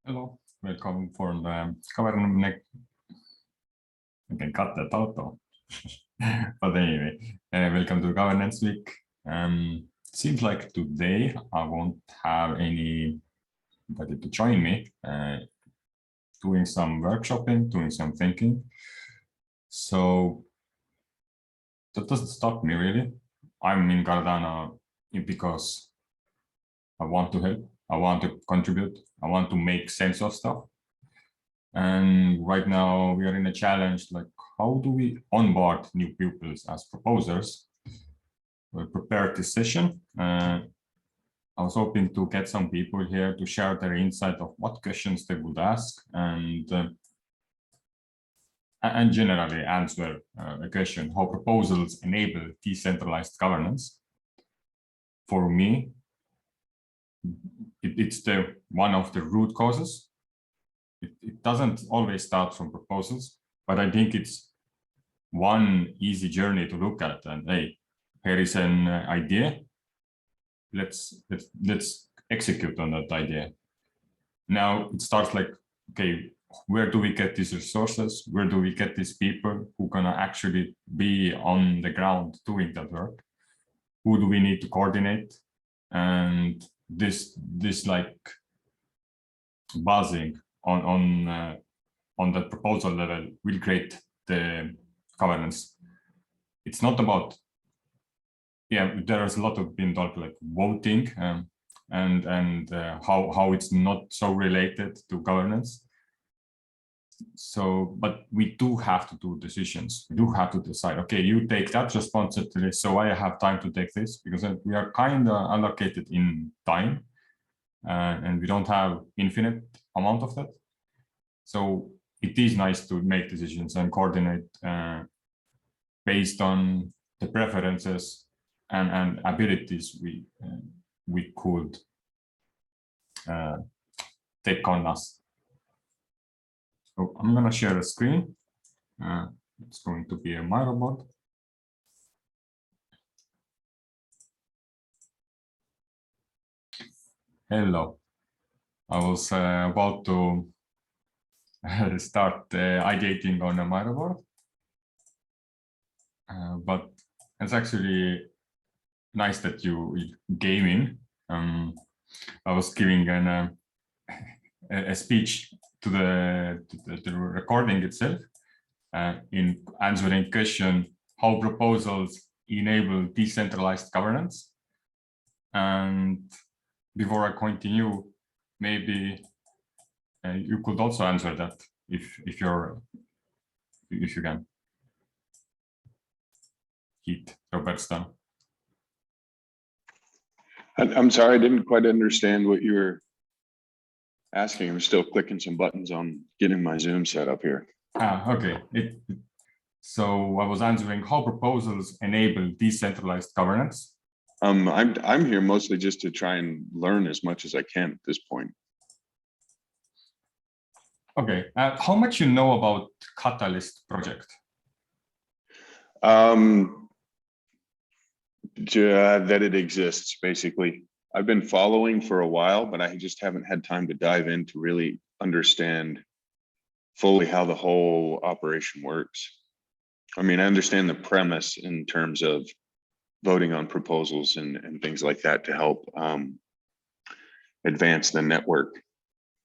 Hello, welcome for the Governance. I can cut that out though. But anyway, welcome to Governance Week. Seems like today I won't have anybody to join me doing some workshopping, doing some thinking. So that doesn't stop me really. I'm in Cardano because I want to help, I want to contribute, I want to make sense of stuff. And right now we are in a challenge, like how do we onboard new pupils as proposers? We prepared this session. I was hoping to get some people here to share their insight of what questions they would ask and generally answer a question, how proposals enable decentralized governance. For me, it's one of the root causes. It doesn't always start from proposals, but I think it's one easy journey to look at. And hey, here is an idea. Let's execute on that idea. Now it starts like, okay, where do we get these resources? Where do we get these people who gonna actually be on the ground doing that work? Who do we need to coordinate? And this like buzzing on that proposal level will create the governance. It's not about, yeah, there is a lot of been talk like voting and how it's not so related to governance. So, but we do have to do decisions. We do have to decide, okay, you take that responsibility, so I have time to take this, because we are kind of allocated in time and we don't have infinite amount of that. So it is nice to make decisions and coordinate based on the preferences and abilities we could take on us. So I'm going to share a screen. It's going to be a Miro board. Hello. I was about to start ideating on a Miro board, but it's actually nice that you came in. I was giving a speech to the recording itself in answering question how proposals enable decentralized governance. And before I continue, maybe you could also answer that if you can. Heat Robert's done. I'm sorry, I didn't quite understand what you were asking. I'm still clicking some buttons on getting my Zoom set up here. Okay. So I was answering how proposals enable decentralized governance. I'm here mostly just to try and learn as much as I can at this point. Okay. How much you know about Catalyst project? That it exists, basically. I've been following for a while, but I just haven't had time to dive in to really understand fully how the whole operation works. I mean, I understand the premise in terms of voting on proposals and things like that to help advance the network,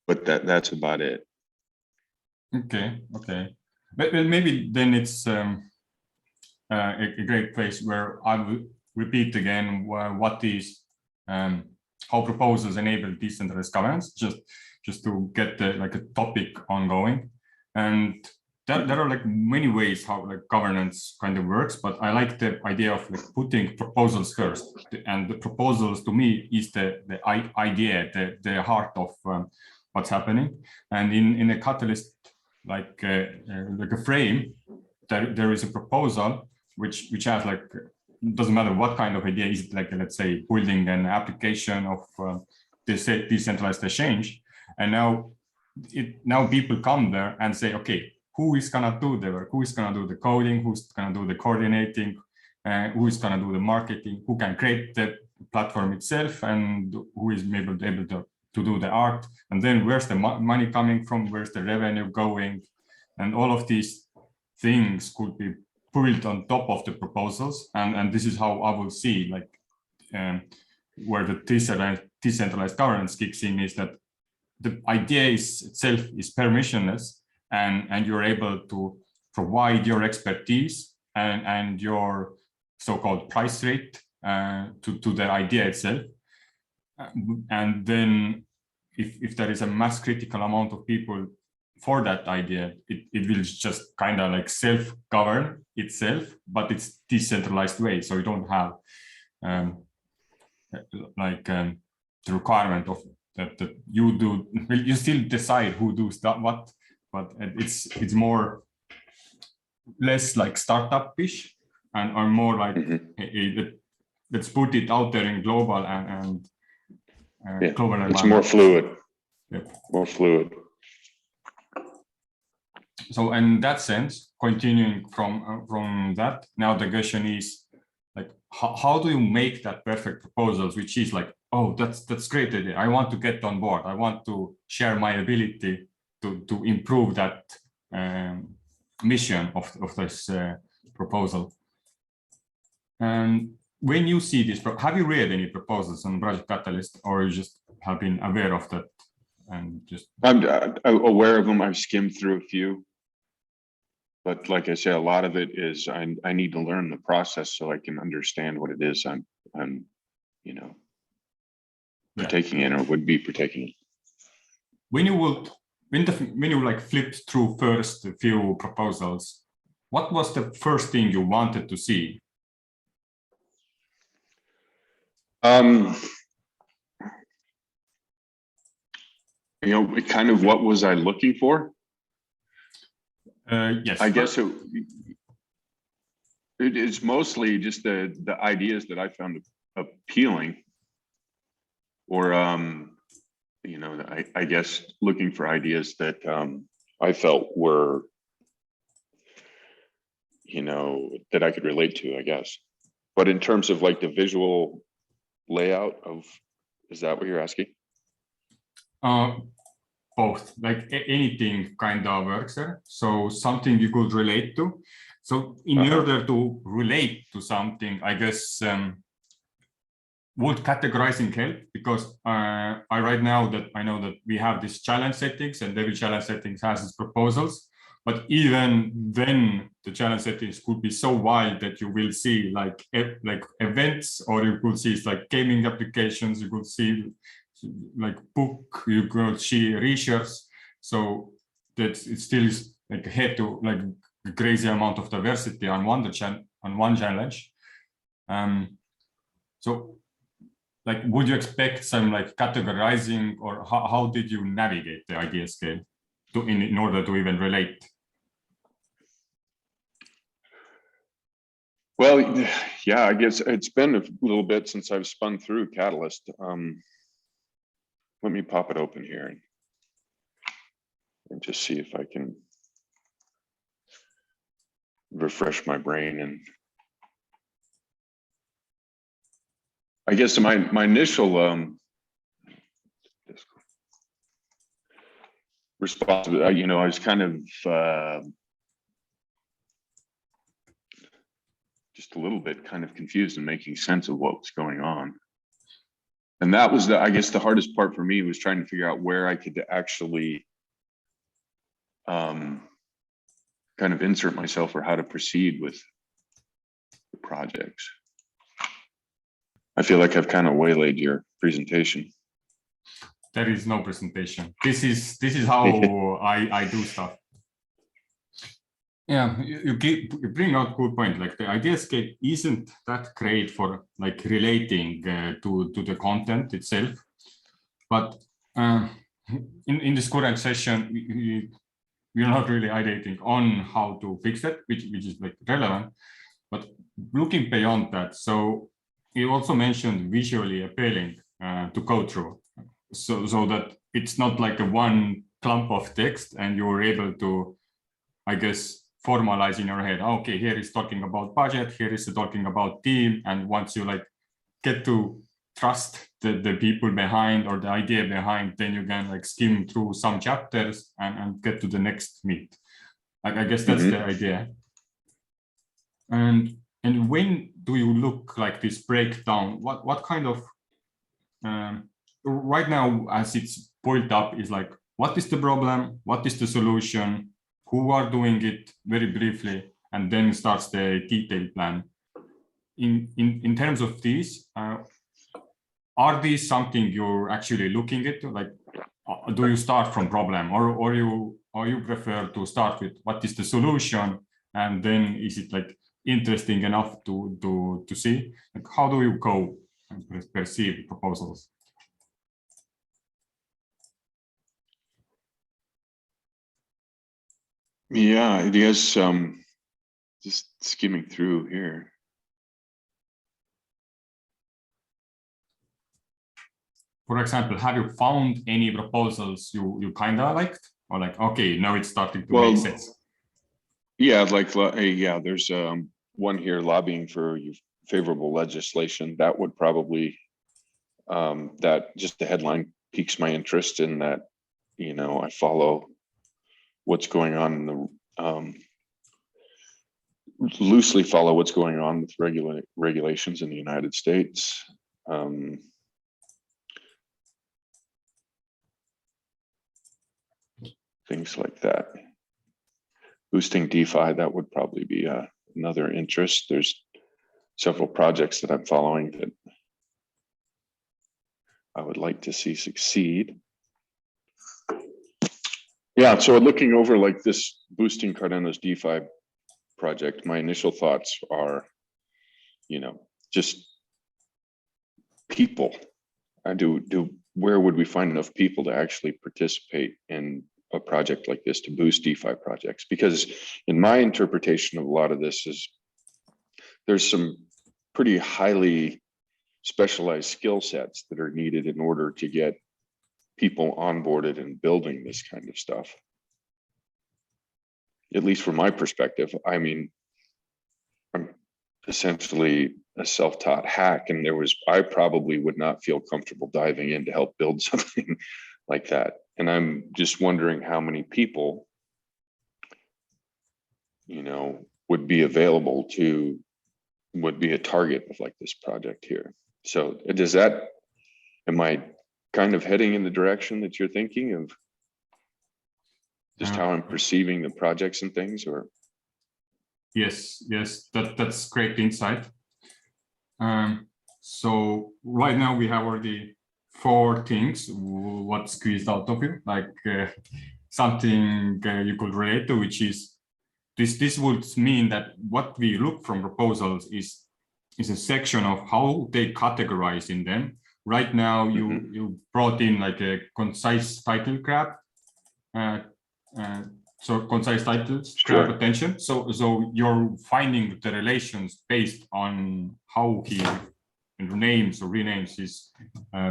but that's about it. Okay. But maybe then it's a great place where I will repeat again what is how proposals enable decentralized governance, just to get like a topic ongoing. And there are like many ways how like governance kind of works, but I like the idea of like putting proposals first, and the proposals to me is the idea, the heart of what's happening. And in a Catalyst like a frame, there is a proposal which has like, doesn't matter what kind of idea is it, like let's say building an application of this decentralized exchange, and now people come there and say, okay, who is gonna do the work? Who is gonna do the coding? Who's gonna do the coordinating? Who is gonna do the marketing? Who can create the platform itself? And who is able to do the art, and then where's the money coming from, where's the revenue going, and all of these things could be built on top of the proposals, and this is how I will see like where the decentralized governance kicks in, is that the idea itself is permissionless, and you're able to provide your expertise and your so-called price rate to the idea itself. And then if there is a mass critical amount of people for that idea, it will just kind of like self-govern itself, but it's decentralized way. So you don't have the requirement of that you do. You still decide who does that what, but it's more less like startup-ish and more like let's put it out there in global and global. It's more fluid. Yep. More fluid. So in that sense, continuing from that, now the question is like, how do you make that perfect proposals, which is like, oh, that's great idea. I want to get on board. I want to share my ability to improve that mission of this proposal. And when you see this, have you read any proposals on Project Catalyst, or you just have been aware of that and just? I'm aware of them. I've skimmed through a few. But like I say, a lot of it is I need to learn the process so I can understand what it is I'm partaking in or would be partaking in. When you like flipped through first few proposals, what was the first thing you wanted to see? Kind of what was I looking for? Yes, I guess it's mostly just the ideas that I found appealing, or I guess looking for ideas that I felt were that I could relate to, I guess. But in terms of like the visual layout of, is that what you're asking? Both, like anything kind of works there. So something you could relate to. So in order to relate to something, I guess would categorizing help? Because I right now that I know that we have these challenge settings, and every challenge settings has its proposals. But even then, the challenge settings could be so wide that you will see like events, or you could see it's like gaming applications. You could see like book, you could see research. So that it still is like head to like a crazy amount of diversity on one challenge. So like, would you expect some like categorizing, or how did you navigate the idea scale in order to even relate? Well, yeah, I guess it's been a little bit since I've spun through Catalyst. Let me pop it open here and just see if I can refresh my brain. And I guess my initial response, I was kind of just a little bit kind of confused and making sense of what was going on. And that was I guess the hardest part for me, was trying to figure out where I could actually kind of insert myself, or how to proceed with the projects. I feel like I've kind of waylaid your presentation. There is no presentation. This is how I do stuff. Yeah, you bring out good point. Like the idea scale isn't that great for like relating to the content itself, but in this current session, we're not really ideating on how to fix that, which is like relevant. But looking beyond that, so you also mentioned visually appealing to go through, so that it's not like a one clump of text, and you're able to, I guess, formalize in your head, okay, here is talking about budget, here is talking about team, and once you like get to trust the people behind or the idea behind, then you can like skim through some chapters and get to the next meet. I guess that's the idea. And when do you look like this breakdown? What kind of right now, as it's boiled up, is like, what is the problem? What is the solution? Who are doing it very briefly, and then starts the detailed plan. In terms of these, are these something you're actually looking at? Like, do you start from problem, or you prefer to start with what is the solution, and then is it like interesting enough to see? Like, how do you go and perceive proposals? Yeah, it is. Just skimming through here. For example, have you found any proposals you kind of liked, or like, okay, now it's starting to make sense? Yeah, like, yeah, there's one here, lobbying for favorable legislation. That would probably, that just the headline piques my interest in that, you know, I follow what's going on in the, loosely follow what's going on with regulations in the United States. Things like that. Boosting DeFi, that would probably be another interest. There's several projects that I'm following that I would like to see succeed. Yeah, so looking over like this boosting Cardano's DeFi project, my initial thoughts are, you know, just people. Where would we find enough people to actually participate in a project like this to boost DeFi projects? Because in my interpretation of a lot of this is there's some pretty highly specialized skill sets that are needed in order to get people onboarded and building this kind of stuff. At least from my perspective, I mean, I'm essentially a self-taught hack, and I probably would not feel comfortable diving in to help build something like that. And I'm just wondering how many people, you know, would be available to, would be a target of like this project here. So am I kind of heading in the direction that you're thinking of, just how I'm perceiving the projects and things? Or yes, that's great insight. So right now we have already 4 things what squeezed out of you, like something you could relate to, which is this would mean that what we look from proposals is a section of how they categorize in them. Right now you brought in like a concise title grab, so concise titles grab attention. So you're finding the relations based on how he names or renames his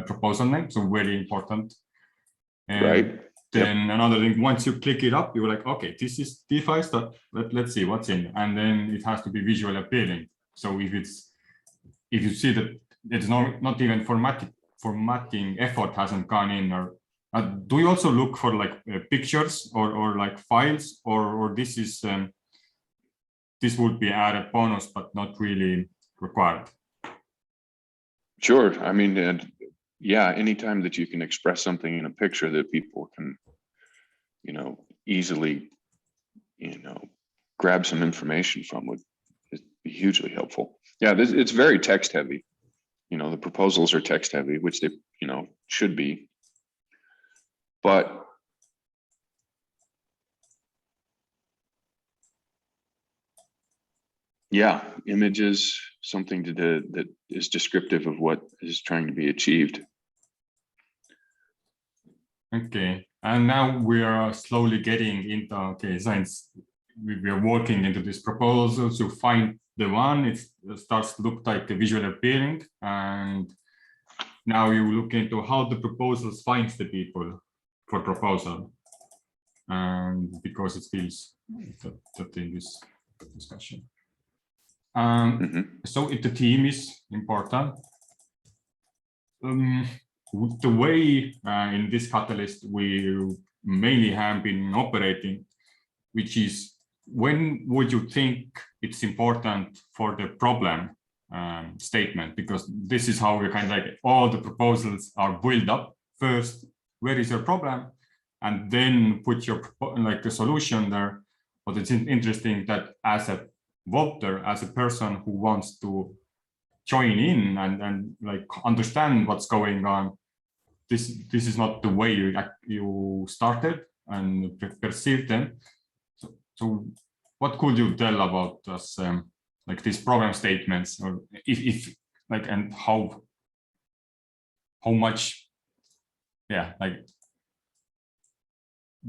proposal name. So very important. And right. Then another thing, once you click it up, you're like, okay, this is DeFi stuff. Let's see what's in, and then it has to be visually appealing. So if you see that it's not even formatting effort hasn't gone in, or do you also look for like pictures or like files, or this is this would be added bonus but not really required? Sure. I mean, and yeah, anytime that you can express something in a picture that people can, you know, easily, you know, grab some information from would be hugely helpful. Yeah, it's very text heavy. You know, the proposals are text heavy, which they, you know, should be. But yeah, images, something that is descriptive of what is trying to be achieved. Okay, and now we are slowly getting into science. We are working into these proposals to find the one. It starts to look like a visual appearing, and now you look into how the proposals finds the people for proposal, and because it feels that in this discussion. So if the team is important, um, the way in this catalyst we mainly have been operating, which is when would you think it's important for the problem statement, because this is how we kind of like all the proposals are built up. First, where is your problem, and then put your like the solution there. But it's interesting that as a voter, as a person who wants to join in and like understand what's going on, this is not the way you started and perceived them. So what could you tell about us like these program statements, or if like, and how much, yeah, like,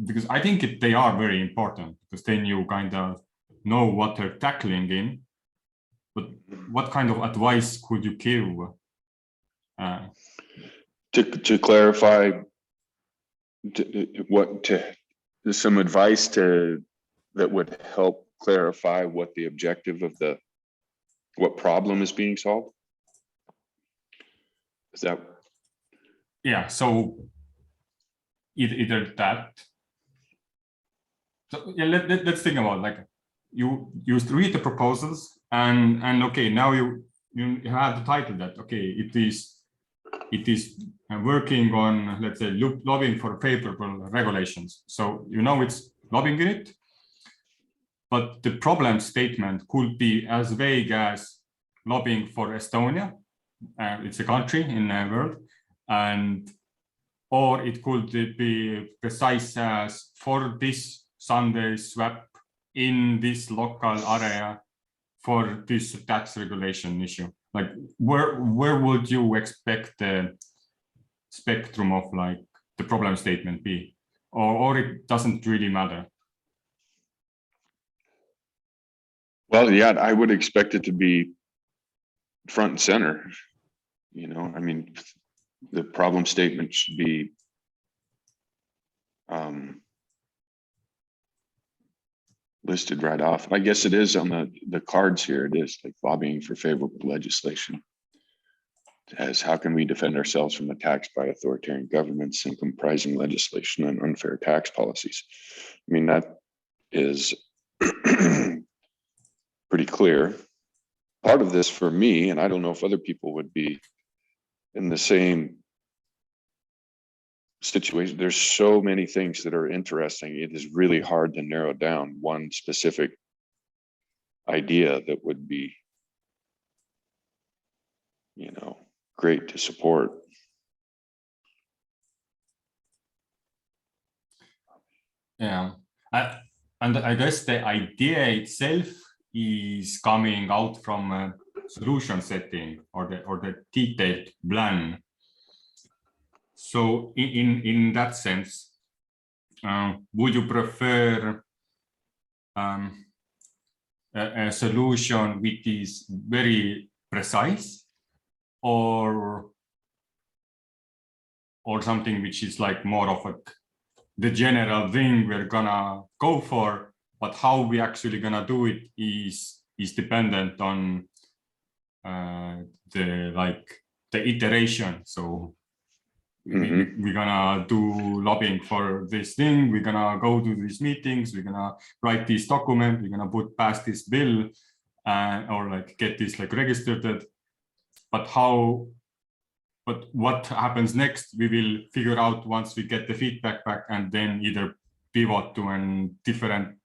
because I think they are very important, because then you kind of know what they're tackling in. But what kind of advice could you give? To clarify, some advice that would help clarify what the objective of what problem is being solved? Is that? Yeah, so either that. So yeah, let's think about, like, you read the proposals and okay, now you have the title that okay, it is working on, let's say, lobbying for favorable regulations. So it's lobbying it, but the problem statement could be as vague as lobbying for Estonia. It's a country in the world, or it could be precise as for this Sunday swap in this local area for this tax regulation issue. Like, where would you expect the spectrum of like the problem statement be, or it doesn't really matter? Well, yeah, I would expect it to be front and center. I mean, the problem statement should be listed right off. I guess it is on the cards here. It is like lobbying for favorable legislation. As how can we defend ourselves from attacks by authoritarian governments and comprising legislation on unfair tax policies? I mean, that is pretty clear. Part of this for me, and I don't know if other people would be in the same situation, there's so many things that are interesting. It is really hard to narrow down one specific idea that would be, great to support. Yeah, and I guess the idea itself is coming out from a solution setting or the detailed plan. So in that sense, would you prefer a solution which is very precise, or something which is like more of the general thing we're gonna go for, but how we actually gonna do it is dependent on the iteration. So we're gonna do lobbying for this thing, we're gonna go to these meetings, we're gonna write this document, we're gonna pass this bill, or like get this like registered. But what happens next, we will figure out once we get the feedback back, and then either pivot to a different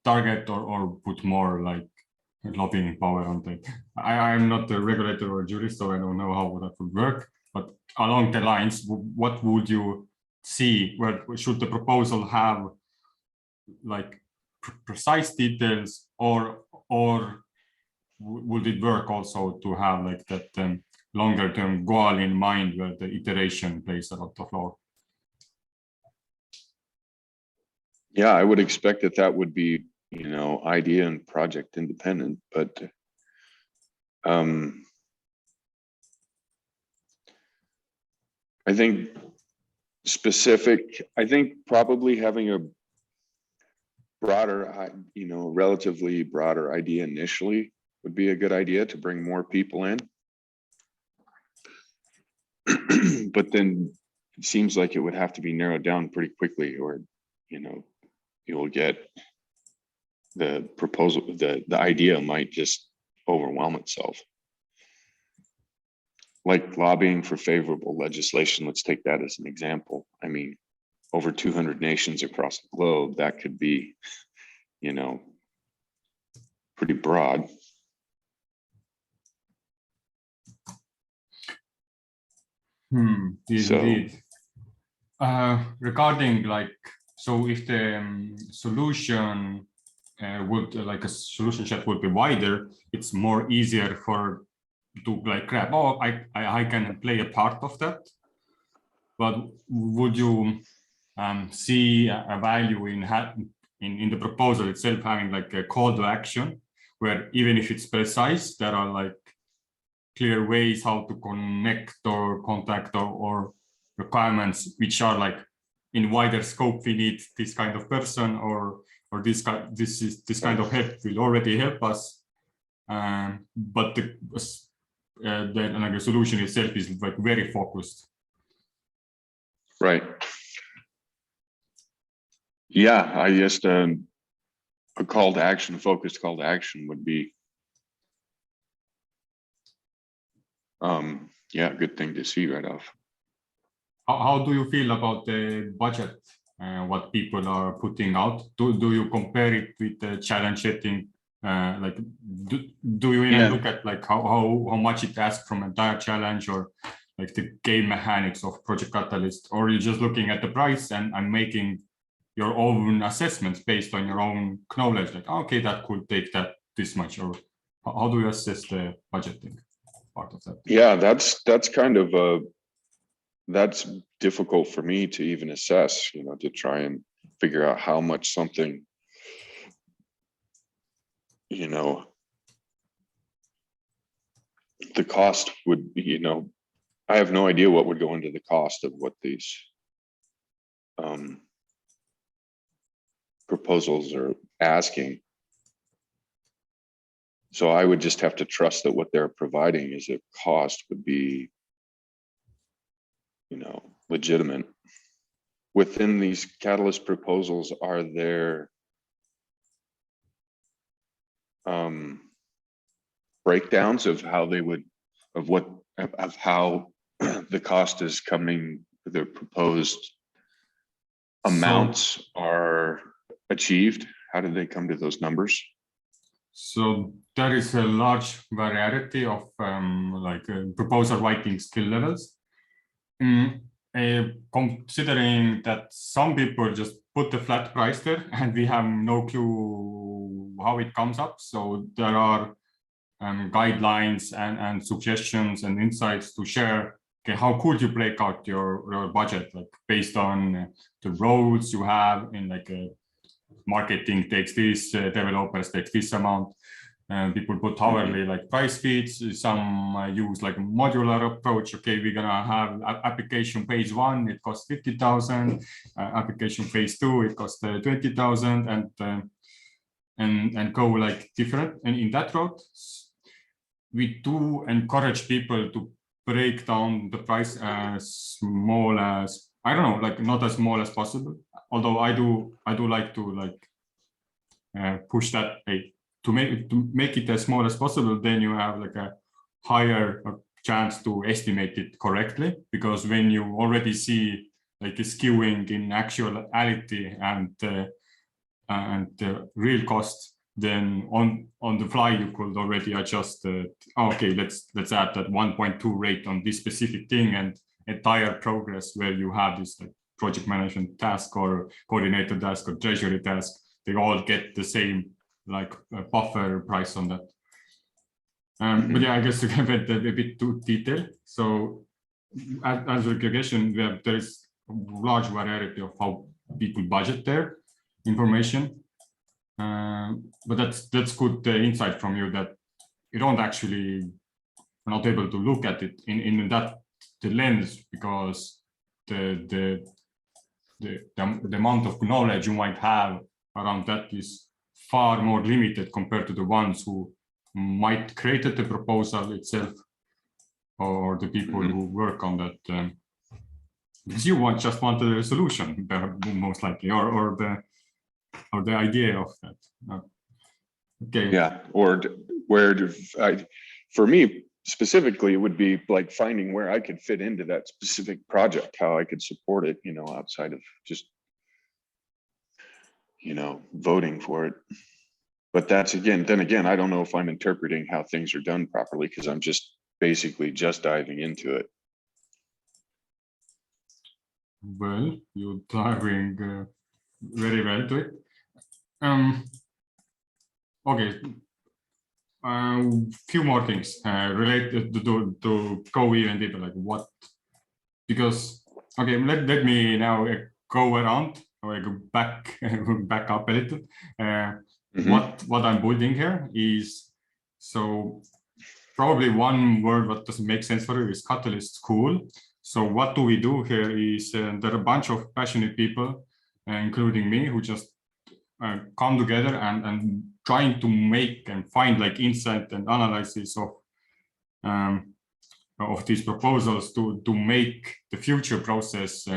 target or put more like lobbying power on it. I'm not a regulator or a jurist, so I don't know how that would work. But along the lines, what would you see? Where should the proposal have like precise details, or would it work also to have like that longer term goal in mind, where the iteration plays a lot of role? Yeah, I would expect that would be, idea and project independent, but I think probably having a broader, relatively broader idea initially would be a good idea to bring more people in. but then it seems like it would have to be narrowed down pretty quickly, or, you know, you'll get the proposal, the idea might just overwhelm itself. Like lobbying for favorable legislation, let's take that as an example. I mean, over 200 nations across the globe, that could be, you know, pretty broad. Indeed. Regarding like, so if the solution would like a solution set would be wider, it's more easier for to like grab, oh, I can play a part of that. But would you see a value in the proposal itself having like a call to action, where even if it's precise, there are like clear ways how to connect or contact or requirements which are like in wider scope, we need this kind of person, or this kind of help will already help us, but the like the solution itself is like very focused. Right. Yeah, I just a call to action, focused call to action would be yeah, good thing to see right off. How do you feel about the budget, what people are putting out? Do you compare it with the challenge setting? Like, do you even look at like how much it asks from entire challenge, or like the game mechanics of Project Catalyst, or you're just looking at the price and making your own assessments based on your own knowledge? Like, okay, that could take that this much, or how do you assess the budgeting part of that? Yeah, that's kind of that's difficult for me to even assess, you know, to try and figure out how much something, you know, the cost would be, you know, I have no idea what would go into the cost of what these proposals are asking. So I would just have to trust that what they're providing as a cost would be, you know, legitimate. Within these Catalyst proposals, are there breakdowns of how they would, of how the cost is coming, the proposed amounts are achieved? How did they come to those numbers? So there is a large variety of proposal writing skill levels. Considering that some people just put the flat price there and we have no clue how it comes up. So there are guidelines and suggestions and insights to share. Okay, how could you break out your budget, like based on the roles you have in like marketing takes this, developers take this amount, and people put hourly like price feeds. Some use like a modular approach. Okay, we're gonna have application phase 1, it costs 50,000. Application phase 2, it costs 20,000, and go like different. And in that route, we do encourage people to break down the price as small as, I don't know, like not as small as possible. Although I do like to like push that, hey, to make it as small as possible, then you have like a higher chance to estimate it correctly, because when you already see like a skewing in actuality and the real cost, then on the fly you could already adjust okay, let's add that 1.2 rate on this specific thing, and entire progress where you have this like project management task or coordinator task or treasury task, they all get the same like buffer price on that. But yeah, I guess to get a bit too detailed. So as regression, there is a large variety of how people budget their information. But that's good insight from you, that you don't actually are not able to look at it in that the lens, because the amount of knowledge you might have around that is far more limited compared to the ones who might created the proposal itself, or the people who work on that, because you just want the solution, most likely, or the idea of that. Okay. Yeah, or for me specifically, it would be like finding where I could fit into that specific project, how I could support it, outside of just, voting for it. But then again, I don't know if I'm interpreting how things are done properly, because I'm just basically just diving into it. Well, you're diving very well to it. Okay. Few more things related to go even deeper, like what, because okay, let me now go around or go back back up a little. What I'm building here is, so probably one word what doesn't make sense for you is catalyst school. So what do we do here is there are a bunch of passionate people, including me, who just come together and trying to make and find like insight and analysis of these proposals to make the future process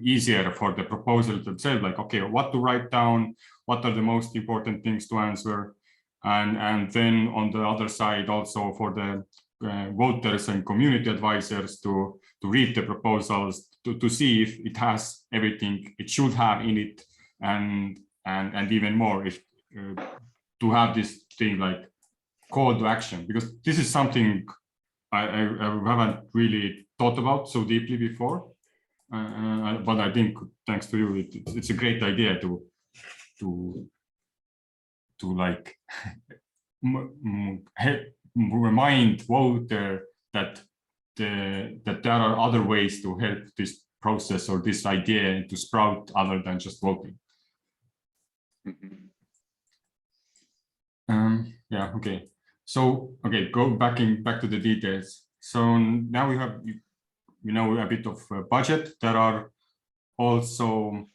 easier for the proposal themselves. Like, okay, what to write down, what are the most important things to answer, and then on the other side also for the voters and community advisors to read the proposals to see if it has everything it should have in it, and even more, if to have this thing like call to action, because this is something I haven't really thought about so deeply before, but I think thanks to you, it's a great idea to like remind voter that there are other ways to help this process or this idea to sprout other than just voting. Yeah, okay. So, okay, back to the details. So now we have, a bit of budget. There are also,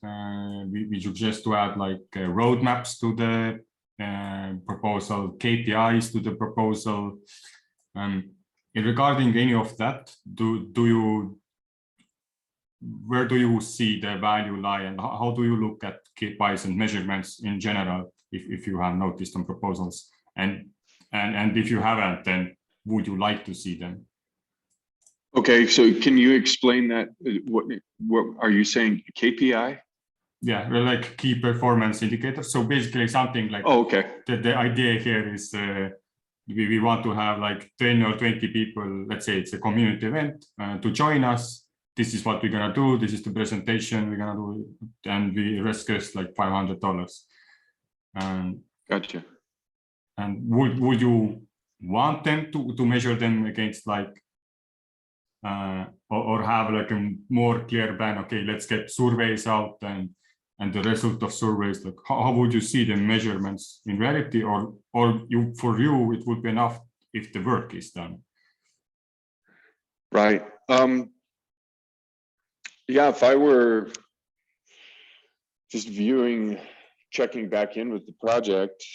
we suggest to add like roadmaps to the proposal, KPIs to the proposal. Regarding any of that, where do you see the value lie, and how do you look at KPIs and measurements in general, if you have noticed on proposals, and if you haven't, then would you like to see them? Okay, so can you explain that? What are you saying? KPI? Yeah, like key performance indicators. So basically something like, oh, okay. The idea here is we want to have like 10 or 20 people, let's say it's a community event, to join us. This is what we're gonna do. This is the presentation we're gonna do, and we request like $500. Gotcha. And would you want them to measure them against like, or have like a more clear plan? Okay, let's get surveys out and the result of surveys. Like, how would you see the measurements in reality, or for you it would be enough if the work is done? Right. Yeah, if I were just checking back in with the project,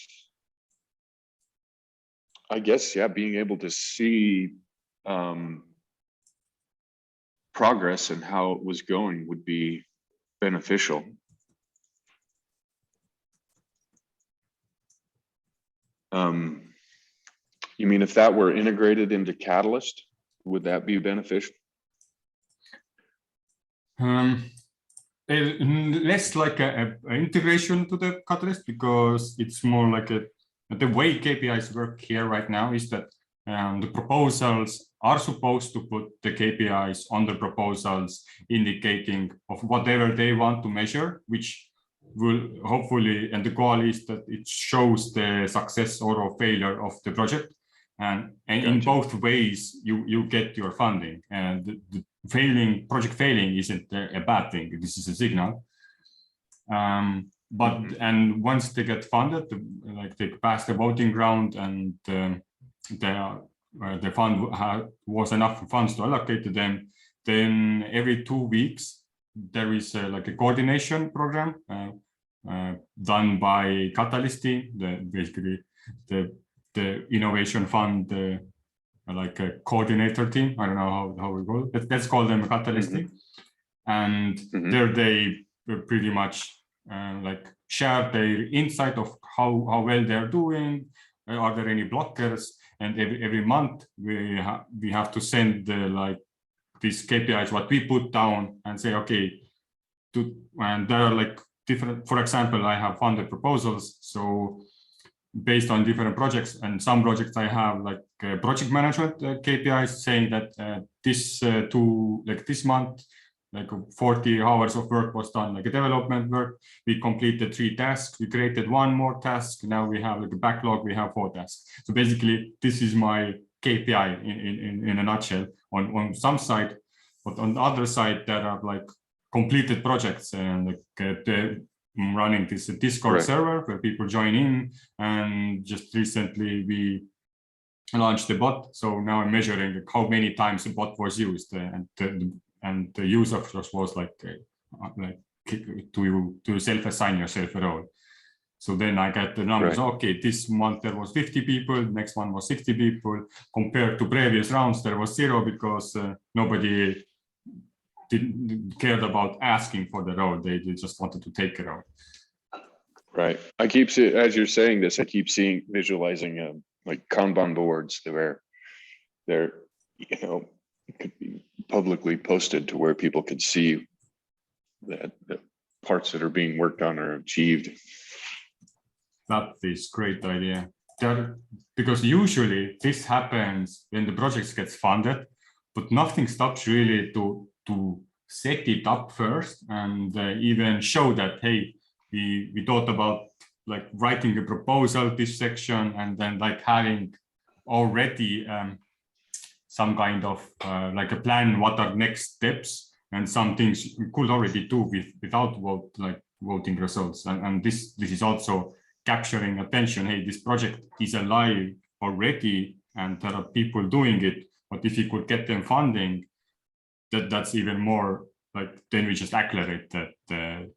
I guess, yeah, being able to see progress and how it was going would be beneficial. You mean if that were integrated into Catalyst, would that be beneficial? Less like a integration to the Catalyst, because it's more like the way KPIs work here right now is that the proposals are supposed to put the KPIs on the proposals, indicating of whatever they want to measure, which will hopefully, and the goal is that it shows the success or failure of the project. And gotcha. In both ways, you get your funding, and the project failing isn't a bad thing. This is a signal. But and once they get funded, like they pass the voting round, and the fund was enough funds to allocate to them, then every 2 weeks there is like a coordination program done by Catalyst, basically the innovation fund like a coordinator team. I don't know how we call it. Let's call them a catalyst team. And there they pretty much like share their insight of how well they're doing. Are there any blockers? And every month we have to send like these KPIs, what we put down, and say, okay, and there are like different, for example, I have funded proposals. So based on different projects, and some projects I have like project management KPIs saying that this month, like 40 hours of work was done, like a development work. We completed 3 tasks. We created 1 more task. Now we have like a backlog. We have 4 tasks. So basically, this is my KPI in a nutshell on some side. But on the other side, there are like completed projects and like running this Discord server where people join in. And just recently we launched the bot. So now I'm measuring how many times the bot was used, and the use of trust was like to self-assign yourself a role. So then I get the numbers. Okay, this month there was 50 people, next one was 60 people. Compared to previous rounds, there was 0 because nobody didn't cared about asking for the role. They just wanted to take a role. Right. I keep seeing, as you're saying this, I keep visualizing like Kanban boards where they're, could be publicly posted to where people could see that the parts that are being worked on are achieved. That is a great idea. Because usually this happens when the project gets funded, but nothing stops really to set it up first and even show that, hey, we thought about like writing a proposal, this section, and then like having already some kind of like a plan, what are next steps, and some things we could already do without voting results. And this is also capturing attention. Hey, this project is alive already and there are people doing it, but if you could get them funding, that's even more like, then we just accelerate that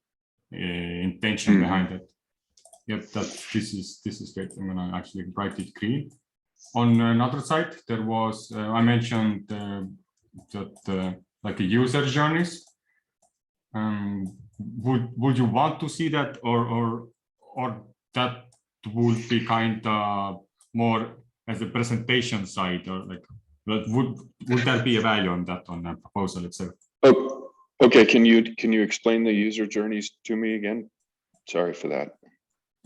intention behind it. Yep, this is great. I'm gonna actually write it green. On another side, there was I mentioned that like a user journeys. Would you want to see that, or that would be kind of more as a presentation side, or like, but would there be a value on that on the proposal itself? Oh, okay. Can you explain the user journeys to me again? Sorry for that.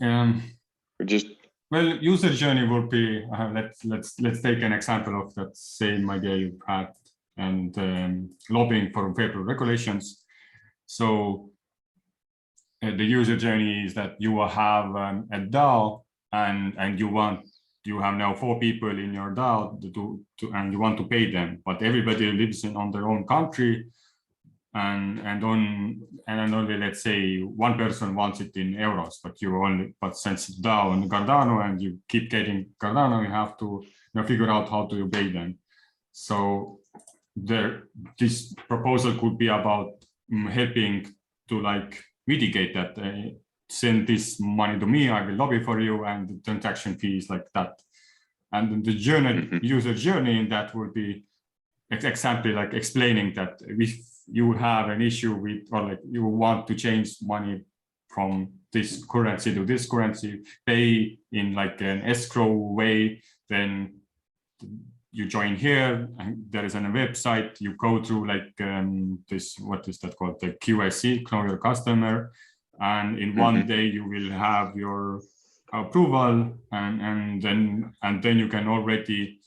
Or just, well, user journey would be let's take an example of that same idea you had, and lobbying for federal regulations. So the user journey is that you will have a DAO, and you have now 4 people in your DAO and you want to pay them, but everybody lives on their own country, and only, let's say, one person wants it in euros, but since it's DAO and Cardano and you keep getting Cardano, you have to figure out how to pay them. So this proposal could be about helping to like mitigate that. Send this money to me, I will lobby for you, and the transaction fees like that. And the journey, user journey in that would be exactly like explaining that if you have an issue with, or like you want to change money from this currency to this currency, pay in like an escrow way, then you join here, and there is a website, you go through like this, what is that called, the QIC, know your customer, and in one day you will have your approval, and then you can already,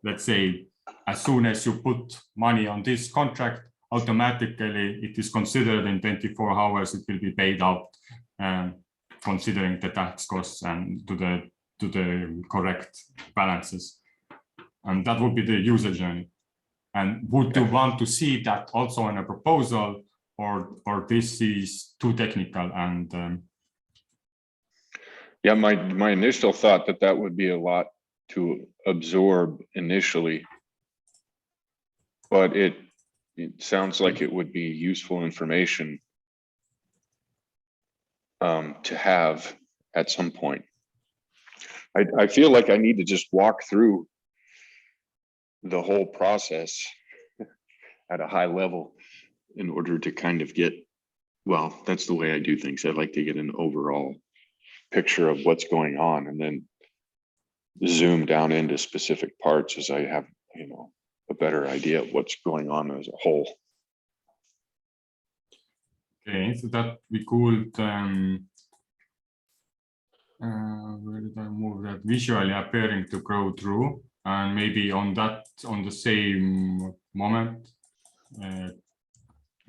let's say, as soon as you put money on this contract, automatically it is considered in 24 hours it will be paid out, considering the tax costs and to the correct balances. And that would be the user journey. And would you want to see that also in a proposal, or this is too technical? And yeah, my initial thought that would be a lot to absorb initially, but it sounds like it would be useful information to have at some point. I feel like I need to just walk through the whole process at a high level in order to kind of get, well, that's the way I do things. I like to get an overall picture of what's going on and then zoom down into specific parts as I have, you know, a better idea of what's going on as a whole. Okay, so that we could where did I move that? Visually appearing to go through, and maybe on the same moment,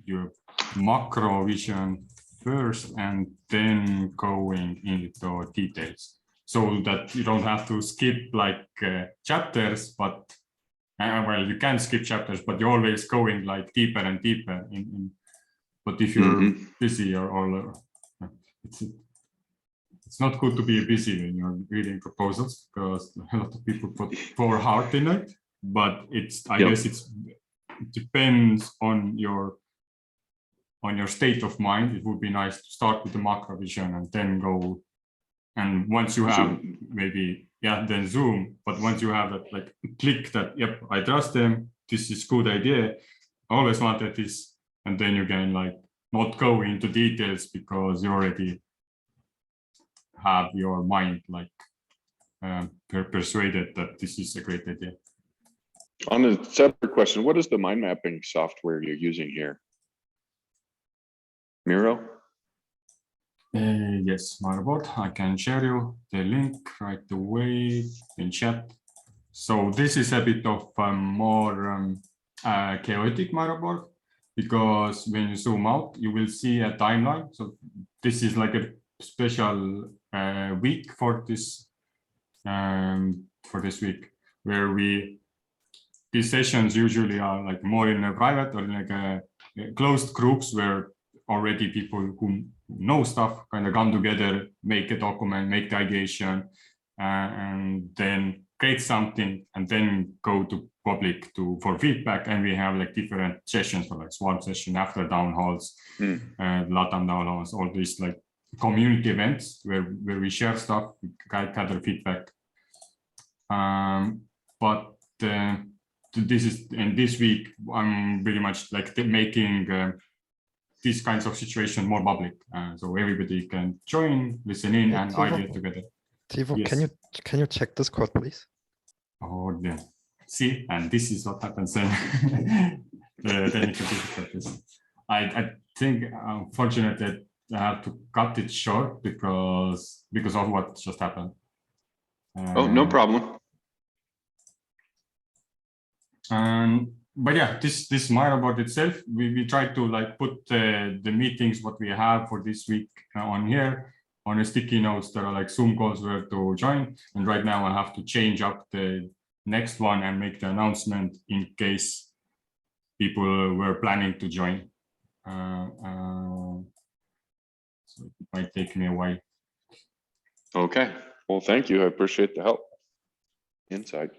your macro vision first, and then going into details, so that you don't have to skip like chapters, but well, you can skip chapters, but you're always going like deeper and deeper in but if you're busy or it's not good to be busy when you're reading proposals, because a lot of people pour heart in it, but I guess it depends on your state of mind. It would be nice to start with the macro vision and then go, and once you have maybe then zoom, but once you have that like click that yep, I trust them, this is good idea, I always wanted this, and then you can like not go into details because you already have your mind like persuaded that this is a great idea. On a separate question, what is the mind mapping software you're using here? Miro? Yes, Miro Board. I can share you the link right away in chat. So this is a bit of more chaotic Miro Board, because when you zoom out, you will see a timeline. So this is like a special week for this week, where these sessions usually are like more in a private or like a closed groups, where already people who know stuff kind of come together, make a document, make the ideation, and then create something, and then go to public for feedback. And we have like different sessions, for like swarm session, after town halls, LATAM town halls, all these like community events where we share stuff, we gather feedback. But this is, and this week I'm very much like making these kinds of situations more public, so everybody can join, listen in, and ideate together. Tevo, yes. Can you check this code, please? Oh, yeah. See, and this is what happens then. Technical difficulties. I think, unfortunately, I have to cut it short because of what just happened. Oh, no problem. But yeah, this Miro Board itself, we try to like put the meetings what we have for this week on here on a sticky notes. There are like Zoom calls where to join, and right now I have to change up the next one and make the announcement in case people were planning to join. So it might take me a while. Okay, well, thank you. I appreciate the help. Insight.